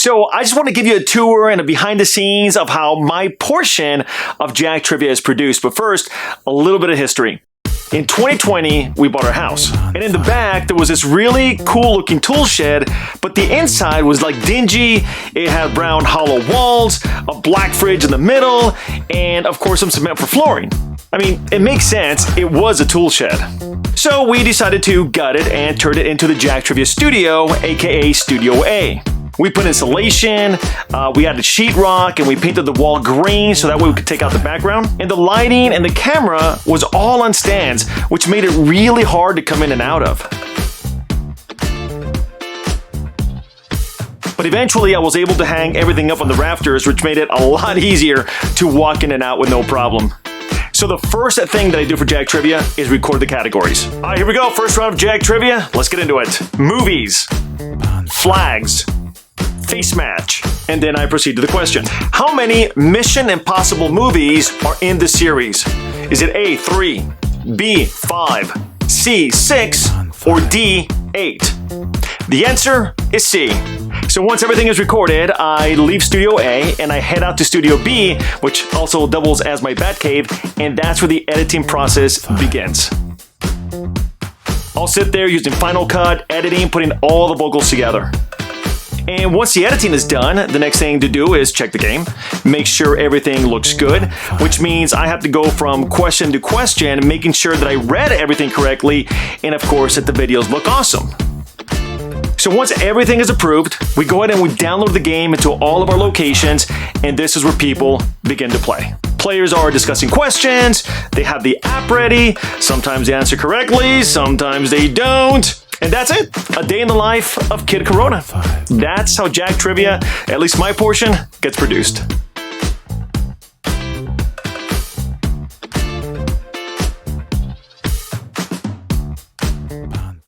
So I just want to give you a tour and a behind the scenes of how my portion of Jack Trivia is produced. But first, a little bit of history. In 2020, we bought our house. And in the back, there was this really cool looking tool shed, but the inside was like dingy. It had brown hollow walls, a black fridge in the middle, and of course some cement for flooring. I mean, it makes sense. It was a tool shed. So we decided to gut it and turn it into the Jack Trivia Studio, aka Studio A. We put insulation, we added sheetrock, and we painted the wall green so that way we could take out the background. And the lighting and the camera was all on stands, which made it really hard to come in and out of. But eventually I was able to hang everything up on the rafters, which made it a lot easier to walk in and out with no problem. So the first thing that I do for Jack Trivia is record the categories. All right, here we go. First round of Jack Trivia. Let's get into it. Movies, flags, face match, and then I proceed to the question. How many Mission Impossible movies are in the series? Is it A, 3, B, 5, C, 6, or D, 8? The answer is C. So once everything is recorded, I leave Studio A and I head out to Studio B, which also doubles as my Batcave, and that's where the editing process begins. I'll sit there using Final Cut, editing, putting all the vocals together. And once the editing is done, the next thing to do is check the game, make sure everything looks good, which means I have to go from question to question, making sure that I read everything correctly, and of course that the videos look awesome. So once everything is approved, we go ahead and we download the game into all of our locations, and this is where people begin to play. Players are discussing questions, they have the app ready, sometimes they answer correctly, sometimes they don't. And that's it. A day in the life of Kid Corona. That's how Jack Trivia, at least my portion, gets produced.